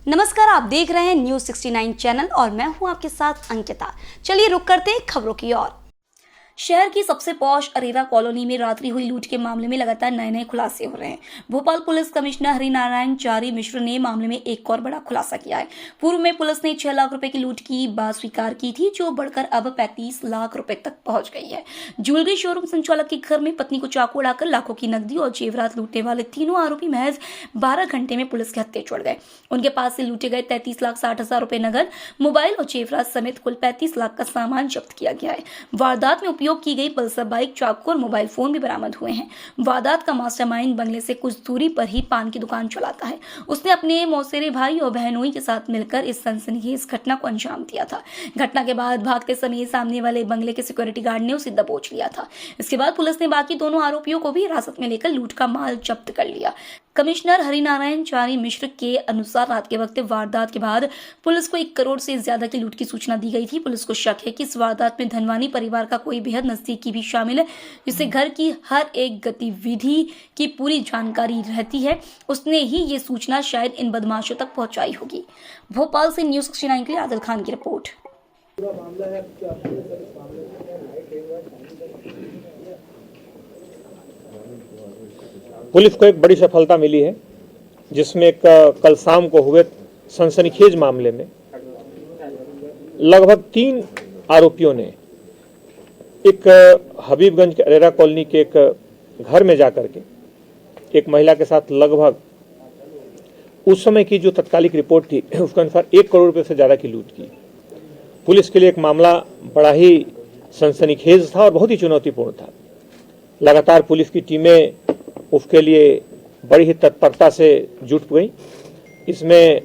नमस्कार, आप देख रहे हैं न्यूज 69 चैनल और मैं हूं आपके साथ अंकिता। चलिए रुक करते हैं खबरों की ओर। शहर की सबसे पॉश अरेरा कॉलोनी में रात्रि हुई लूट के मामले में लगातार नए खुलासे हो रहे हैं। भोपाल पुलिस कमिश्नर हरिनारायण चारी मिश्र ने मामले में एक और बड़ा खुलासा किया है। पूर्व में पुलिस ने 6 लाख रुपए की लूट की बात स्वीकार की थी, जो बढ़कर अब 35 लाख रुपए तक पहुंच गई है। ज्वेलरी शोरूम संचालक के घर में पत्नी को चाकू उड़ाकर लाखों की नकदी और जेवरात लूटने वाले तीनों आरोपी महज 12 घंटे में पुलिस के हत्थे चढ़ गए। उनके पास से लूटे गए 33,60,000 रुपए नगद, मोबाइल और जेवरात समेत कुल 35 लाख का सामान जब्त किया गया है। वारदात में उपयोग की गई पल्सर बाइक, चाकू और मोबाइल फोन भी बरामद हुए हैं। वारदात का मास्टरमाइंड बंगले से कुछ दूरी पर ही पान की दुकान चलाता है। उसने अपने मौसेरे भाई और बहनोई के साथ मिलकर इस सनसनीखेज घटना को अंजाम दिया था। घटना के बाद भागते समय सामने वाले बंगले के सिक्योरिटी गार्ड ने उसे दबोच लिया था। इसके बाद पुलिस ने बाकी दोनों आरोपियों को भी हिरासत में लेकर लूट का माल जब्त कर लिया। कमिश्नर हरिनारायण चारी मिश्र के अनुसार रात के वक्त वारदात के बाद पुलिस को 1 करोड़ से ज्यादा की लूट की सूचना दी गई थी। पुलिस को शक है कि इस वारदात में धनवानी परिवार का कोई बेहद नजदीकी भी शामिल है, जिसे घर की हर एक गतिविधि की पूरी जानकारी रहती है। उसने ही ये सूचना शायद इन बदमाशों तक पहुंचाई होगी। भोपाल से न्यूज 69 के लिए आदिल खान की रिपोर्ट। पुलिस को एक बड़ी सफलता मिली है, जिसमें एक कल शाम को हुए सनसनीखेज मामले में लगभग 3 आरोपियों ने एक हबीबगंज के अरेरा कॉलोनी के एक घर में जाकर के एक महिला के साथ लगभग उस समय की जो तत्कालिक रिपोर्ट थी उसके अनुसार 1 करोड़ रुपए से ज़्यादा की लूट की। पुलिस के लिए एक मामला बड़ा ही सनसनीखेज था और बहुत ही चुनौतीपूर्ण था। लगातार पुलिस की टीमें उसके लिए बड़ी ही तत्परता से जुट गई। इसमें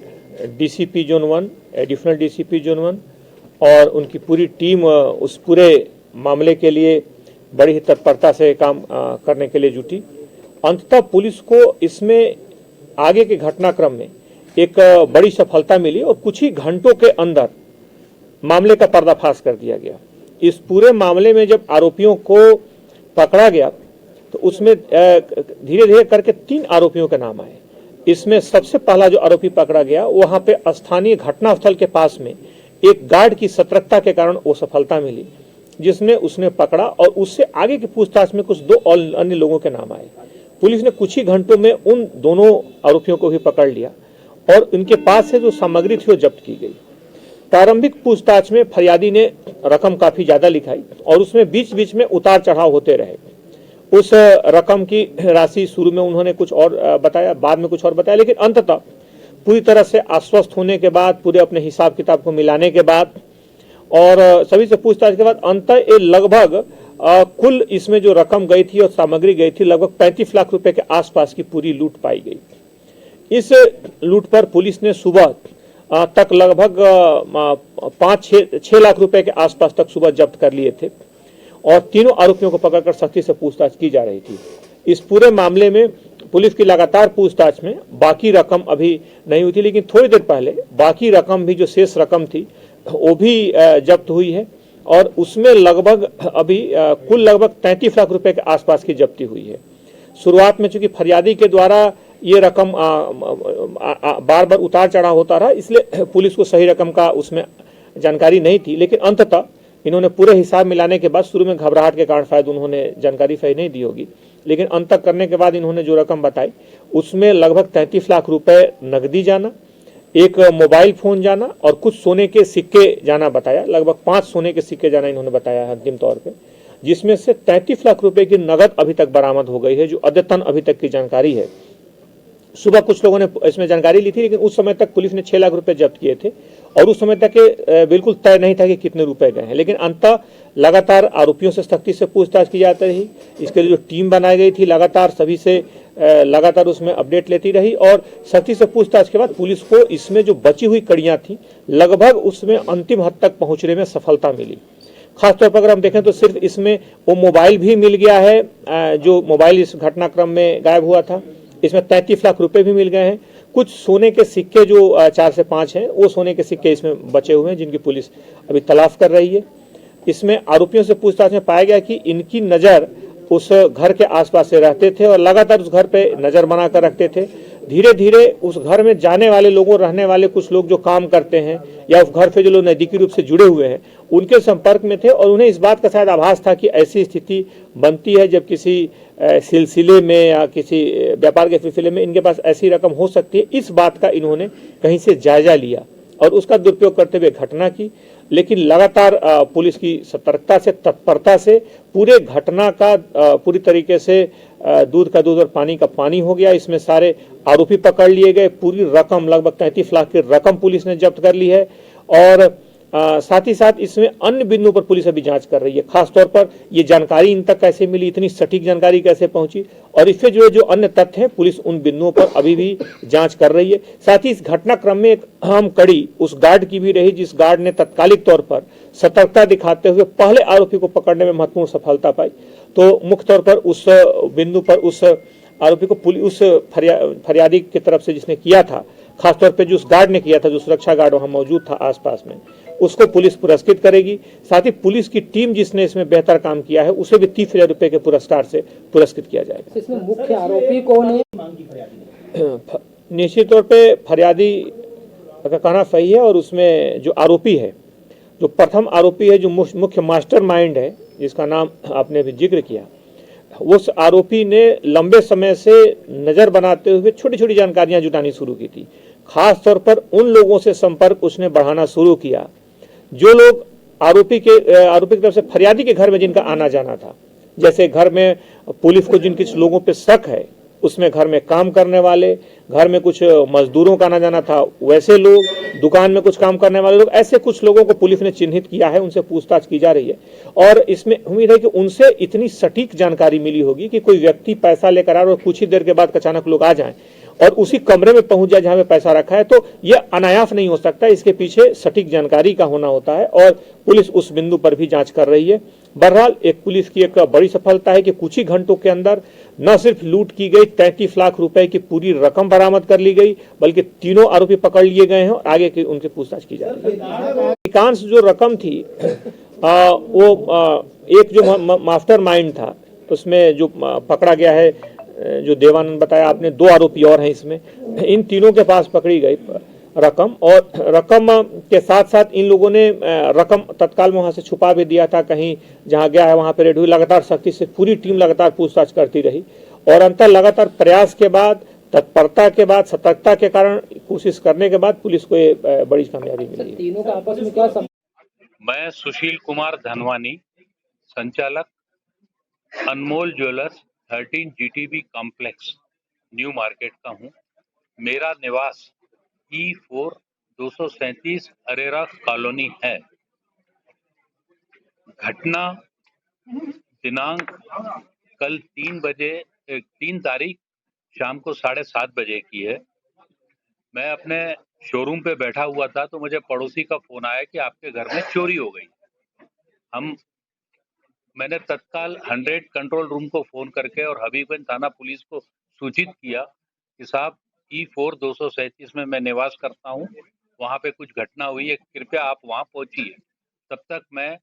DCP zone 1, additional DCP zone 1 और उनकी पूरी टीम उस पूरे मामले के लिए बड़ी ही तत्परता से काम करने के लिए जुटी। अंततः पुलिस को इसमें आगे के घटनाक्रम में एक बड़ी सफलता मिली और कुछ ही घंटों के अंदर मामले का पर्दाफाश कर दिया गया। इस पूरे मामले में जब आरोपियों को पकड़ा गया तो उसमें धीरे धीरे करके 3 आरोपियों के नाम आए। इसमें सबसे पहला जो आरोपी पकड़ा गया, वहां पे स्थानीय घटनास्थल के पास में एक गार्ड की सतर्कता के कारण वो सफलता मिली, जिसने उसने पकड़ा और उससे आगे की पूछताछ में कुछ 2 और अन्य लोगों के नाम आए। पुलिस ने कुछ ही घंटों में उन दोनों आरोपियों को भी पकड़ लिया और उनके पास से जो सामग्री थी वो जब्त की गई। प्रारंभिक पूछताछ में फरियादी ने रकम काफी ज्यादा लिखाई और उसमें बीच बीच में उतार चढ़ाव होते रहे। उस रकम की राशि शुरू में उन्होंने कुछ और बताया, बाद में कुछ और बताया, लेकिन अंततः पूरी तरह से आश्वस्त होने के बाद, पूरे अपने हिसाब किताब को मिलाने के बाद और सभी से पूछताछ के बाद अंततः ये लगभग कुल इसमें जो रकम गई थी और सामग्री गई थी लगभग 35 लाख रुपए के आसपास की पूरी लूट पाई गई। इस लूट पर पुलिस ने सुबह तक लगभग 5-6 लाख रुपए के आसपास तक सुबह जब्त कर लिए थे और तीनों आरोपियों को पकड़कर सख्ती से पूछताछ की जा रही थी। इस पूरे मामले में पुलिस की लगातार पूछताछ में बाकी रकम अभी नहीं हुई थी, लेकिन थोड़ी देर पहले बाकी रकम भी, जो शेष रकम थी, वो भी जब्त हुई है और उसमें लगभग अभी कुल लगभग 33 लाख रुपए के आसपास की जब्ती हुई है। शुरुआत में चूंकि फरियादी के द्वारा ये रकम बार बार उतार चढ़ाव होता रहा, इसलिए पुलिस को सही रकम का उसमें जानकारी नहीं थी, लेकिन अंततः इन्होंने पूरे हिसाब मिलाने के बाद, शुरू में घबराहट के कारण शायद उन्होंने जानकारी सही नहीं दी होगी, लेकिन अंत तक करने के बाद इन्होंने जो रकम बताई उसमें लगभग 33 लाख रुपए नकदी जाना, एक मोबाइल फोन जाना और कुछ सोने के सिक्के जाना बताया। लगभग 5 सोने के सिक्के जाना इन्होंने बताया अंतिम तौर पे, जिसमें से 33 लाख रुपए की नगद अभी तक बरामद हो गई है, जो अद्यतन अभी तक की जानकारी है। सुबह कुछ लोगों ने इसमें जानकारी ली थी, लेकिन उस समय तक पुलिस ने 6 लाख रुपए जब्त किए थे और उस समय तक बिल्कुल तय नहीं था कि कितने रुपए गए हैं। लेकिन अंततः लगातार आरोपियों से सख्ती से पूछताछ की जाती रही। इसके लिए जो टीम बनाई गई थी लगातार सभी से लगातार उसमें अपडेट लेती रही और सख्ती से पूछताछ के बाद पुलिस को इसमें जो बची हुई कड़ियां थी लगभग उसमें अंतिम हद तक पहुंचने में सफलता मिली। खासतौर पर अगर हम देखें तो सिर्फ इसमें वो मोबाइल भी मिल गया है, जो मोबाइल इस घटनाक्रम में गायब हुआ था। इसमें 33 लाख रुपए भी मिल गए हैं। कुछ सोने के सिक्के जो 4 से 5 हैं, वो सोने के सिक्के इसमें बचे हुए हैं, जिनकी पुलिस अभी तलाश कर रही है। इसमें आरोपियों से पूछताछ में पाया गया कि इनकी नज़र उस घर के आसपास से रहते थे और लगातार उस घर पे नज़र बनाकर रखते थे। धीरे धीरे उस घर में जाने वाले लोगों, रहने वाले कुछ लोग जो काम करते हैं या उस घर से जो लोग नजदीकी रूप से जुड़े हुए हैं, उनके संपर्क में थे और उन्हें इस बात का शायद आभास था कि ऐसी स्थिति बनती है जब किसी सिलसिले में या किसी व्यापार के सिलसिले में इनके पास ऐसी रकम हो सकती है। इस बात का इन्होंने कहीं से जायजा लिया और उसका दुरुपयोग करते हुए घटना की। लेकिन लगातार पुलिस की सतर्कता से, तत्परता से पूरे घटना का पूरी तरीके से दूध का दूध और पानी का पानी हो गया। इसमें सारे आरोपी पकड़ लिए गए। पूरी रकम, लगभग 33 लाख की रकम पुलिस ने जब्त कर ली है और साथ ही साथ इसमें अन्य बिंदुओं पर पुलिस अभी जांच कर रही है। खासतौर पर ये जानकारी इन तक कैसे मिली, इतनी सटीक जानकारी कैसे पहुंची और इससे जुड़े जो अन्य तथ्य हैं, पुलिस उन बिंदुओं पर अभी भी जांच कर रही है। साथ ही इस घटनाक्रम में एक अहम कड़ी उस गार्ड की भी रही, जिस गार्ड ने तत्कालिक तौर पर सतर्कता दिखाते हुए पहले आरोपी को पकड़ने में महत्वपूर्ण सफलता पाई। तो मुख्य तौर पर उस बिंदु पर उस आरोपी को पुलिस, उस फरियादी की तरफ से जिसने किया था, खासतौर पर जो उस गार्ड ने किया था, जो सुरक्षा गार्ड वहां मौजूद था आसपास में, उसको पुलिस पुरस्कृत करेगी। साथ ही पुलिस की टीम जिसने इसमें बेहतर काम किया है, उसे भी 30,000 रुपए के पुरस्कार से पुरस्कृत किया जाएगा। इसमें मुख्य आरोपी कौन है? निश्चित तौर पे फरियादी का कहना सही है और उसमें जो आरोपी है, जो प्रथम आरोपी है, जो मुख्य मास्टरमाइंड है, जिसका नाम आपने भी जिक्र किया, उस आरोपी ने लंबे समय से नजर बनाते हुए छोटी छोटी जानकारियां जुटानी शुरू की थी। खास तौर पर उन लोगों से संपर्क उसने बढ़ाना शुरू किया जो लोग आरोपी की तरफ से फरियादी के घर में जिनका आना जाना था। जैसे घर में पुलिस को जिन कुछ लोगों पे शक है, उसमें घर में काम करने वाले, घर में कुछ मजदूरों का आना जाना था, वैसे लोग, दुकान में कुछ काम करने वाले लोग, ऐसे कुछ लोगों को पुलिस ने चिन्हित किया है, उनसे पूछताछ की जा रही है और इसमें उम्मीद है कि उनसे इतनी सटीक जानकारी मिली होगी कि कोई व्यक्ति पैसा लेकर आ और कुछ ही देर के बाद अचानक लोग आ जाएं और उसी कमरे में पहुंच जाए जहां पे पैसा रखा है, तो यह अनायास नहीं हो सकता। इसके पीछे सटीक जानकारी का होना होता है और पुलिस उस बिंदु पर भी जांच कर रही है। बहरहाल एक पुलिस की एक बड़ी सफलता है कि कुछ ही घंटों के अंदर न सिर्फ लूट की गई 33 लाख रुपए की पूरी रकम बरामद कर ली गई, बल्कि तीनों आरोपी पकड़ लिए गए हैं और आगे की उनकी पूछताछ की जा रही है। अधिकांश जो रकम थी एक जो मास्टरमाइंड था, उसमें जो पकड़ा गया है, जो देवानंद बताया आपने, 2 आरोपी और हैं इसमें, इन तीनों के पास पकड़ी गई रकम और रकम के साथ साथ इन लोगों ने रकम तत्काल में वहां से छुपा भी दिया था। कहीं जहां गया है वहां पर रेड हुई। लगातार सख्ती से पूरी टीम लगातार पूछताछ करती रही और अंतर लगातार प्रयास के बाद, तत्परता के बाद, सतर्कता के कारण, कोशिश करने के बाद पुलिस को ये बड़ी कामयाबी मिली है। तीनों का आपस में क्या मैं सुशील कुमार धनवानी, संचालक Anmol jewellers 13 GTB complex new market का हूँ। मेरा निवास E4 237 अरेरा कॉलोनी है। घटना दिनांक कल 3 तारीख शाम को 7:30 बजे की है। मैं अपने शोरूम पे बैठा हुआ था तो मुझे पड़ोसी का फोन आया कि आपके घर में चोरी हो गई। मैंने तत्काल 100 कंट्रोल रूम को फोन करके और हबीबगंज थाना पुलिस को सूचित किया कि साहब E4 237 में मैं निवास करता हूं, वहां पे कुछ घटना हुई है, कृपया आप वहां पहुंचिए। तब तक मैं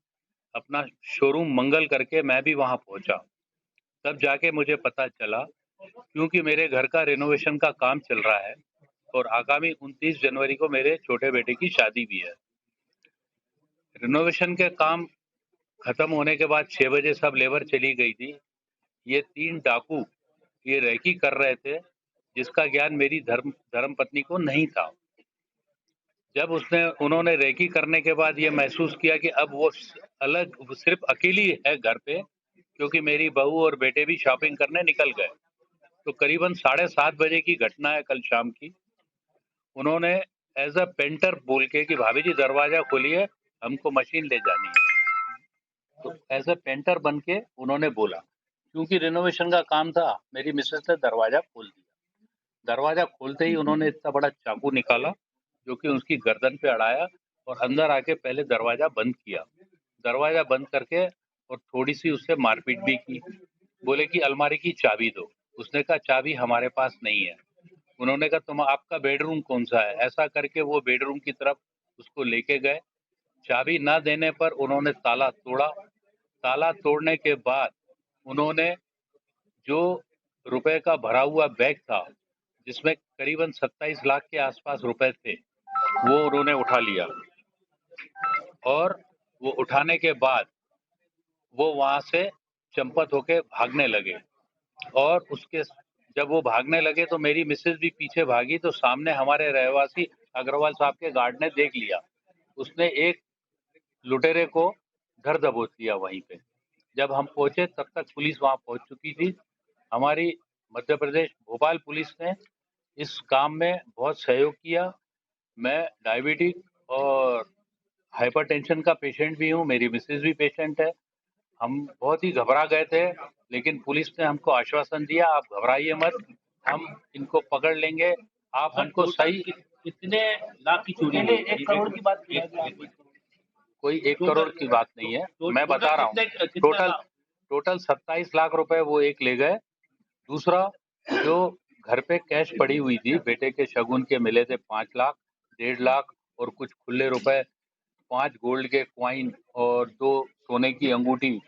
अपना शोरूम मंगल करके मैं भी वहां पहुंचा। तब जाके मुझे पता चला, क्योंकि मेरे घर का रिनोवेशन का काम चल रहा है और आगामी 29 जनवरी को मेरे छोटे बेटे की शादी भी है। रिनोवेशन के काम खत्म होने के बाद 6 बजे सब लेबर चली गई थी। ये 3 डाकू ये रेकी कर रहे थे, जिसका ज्ञान मेरी धर्म पत्नी को नहीं था। जब उन्होंने रेकी करने के बाद ये महसूस किया कि अब वो सिर्फ अकेली है घर पे, क्योंकि मेरी बहू और बेटे भी शॉपिंग करने निकल गए। तो करीबन 7:30 बजे की घटना है कल शाम की। उन्होंने एज अ पेंटर बोल के कि भाभी जी दरवाजा खोलिए, हमको मशीन ले जानी है। तो एज अ पेंटर बन के उन्होंने बोला, क्योंकि रिनोवेशन का काम था, मेरी मिसेस ने दरवाजा खोल दिया। दरवाजा खोलते ही उन्होंने इतना बड़ा चाकू निकाला जो कि उसकी गर्दन पे अड़ाया और अंदर आके पहले दरवाजा बंद किया। दरवाजा बंद करके और थोड़ी सी उससे मारपीट भी की। बोले कि अलमारी की चाबी दो। उसने कहा चाबी हमारे पास नहीं है। उन्होंने कहा आपका बेडरूम कौन सा है? ऐसा करके वो बेडरूम की तरफ उसको लेके गए। चाबी ना देने पर उन्होंने ताला तोड़ा। ताला तोड़ने के बाद उन्होंने जो रुपए का भरा हुआ बैग था जिसमें करीबन 27 लाख के आसपास रुपए थे, वो उन्होंने उठा लिया। और वो उठाने के बाद वो वहां से चंपत होके भागने लगे। और उसके जब वो भागने लगे तो मेरी मिसेज भी पीछे भागी, तो सामने हमारे रहवासी अग्रवाल साहब के गार्ड ने देख लिया। उसने एक लुटेरे को धर दबोच लिया वहीं पे। जब हम पहुंचे तब तक पुलिस वहां पहुंच चुकी थी। हमारी मध्य प्रदेश भोपाल पुलिस ने इस काम में बहुत सहयोग किया। मैं डायबिटिक और हाइपरटेंशन का पेशेंट भी हूँ, मेरी मिसेज भी पेशेंट है। हम बहुत ही घबरा गए थे, लेकिन पुलिस ने हमको आश्वासन दिया, आप घबराइए मत, हम इनको पकड़ लेंगे, आप हमको सही। कितने लाख की चोरी है? 1 करोड़ की बात की है। कोई 1 करोड़ की बात नहीं है, मैं बता रहा हूँ। टोटल 27 लाख रुपए वो एक ले गए। दूसरा, जो घर पे कैश पड़ी हुई थी, बेटे के शगुन के मिले थे 5 लाख, 1.5 लाख और कुछ खुले रुपए, 5 गोल्ड के क्वाइन और 2 सोने की अंगूठी,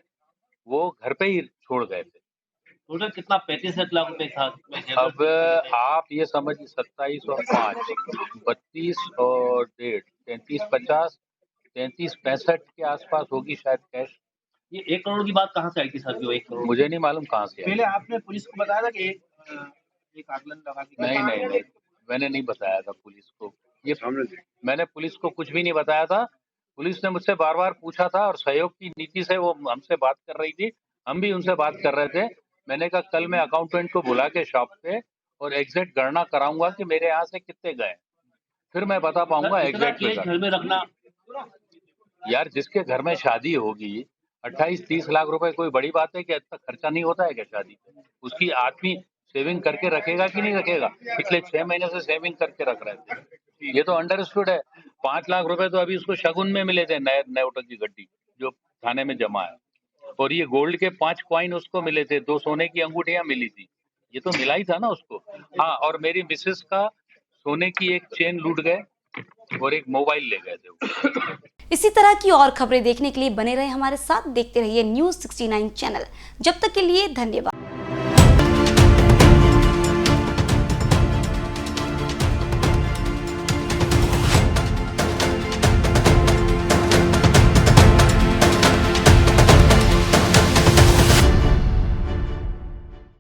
वो घर पे ही छोड़ गए थे। टोटल कितना? 35 लाख रुपए था। अब आप ये समझिए, 27 और 5 32 और 1.5 33 50 33 65 के आसपास होगी शायद कैश। ये 1 करोड़ की बात कहाँ से आई थी सर? जो 1 करोड़ मुझे नहीं मालूम कहाँ से आई। पहले आपने पुलिस को बताया था कि एक आकलन लगा के? नहीं, मैंने नहीं बताया था पुलिस को। ये मैंने पुलिस को कुछ भी नहीं बताया था। पुलिस ने मुझसे बार बार पूछा था और सहयोग की नीति से वो हमसे बात कर रही थी, हम भी उनसे बात कर रहे थे। मैंने कहा कल मैं अकाउंटेंट को बुला के शॉप पे और एग्जैक्ट गणना कराऊंगा कि मेरे यहाँ से कितने गए, फिर मैं बता पाऊंगा एग्जैक्ट कैश घर में रखना। यार, जिसके घर में शादी होगी 28-30 लाख रुपए कोई बड़ी बात है कि इतना खर्चा नहीं होता है क्या शादी पे? उसकी आदमी सेविंग करके रखेगा कि नहीं रखेगा? पिछले 6 महीने से सेविंग करके रख रहे थे, ये तो अंडरस्टूड है। 5 लाख रुपए तो अभी उसको शगुन में मिले थे, नए उटक की गड्डी जो थाने में जमा है। और ये गोल्ड के 5 कॉइन उसको मिले थे, 2 सोने की अंगूठियां मिली थी, ये तो मिला ही था ना उसको। हाँ, और मेरी मिसेस का सोने की एक चेन लूट गए और एक मोबाइल ले गए थे वो। इसी तरह की और खबरें देखने के लिए बने रहे हमारे साथ, देखते रहिए न्यूज़ 69 चैनल। जब तक के लिए धन्यवाद।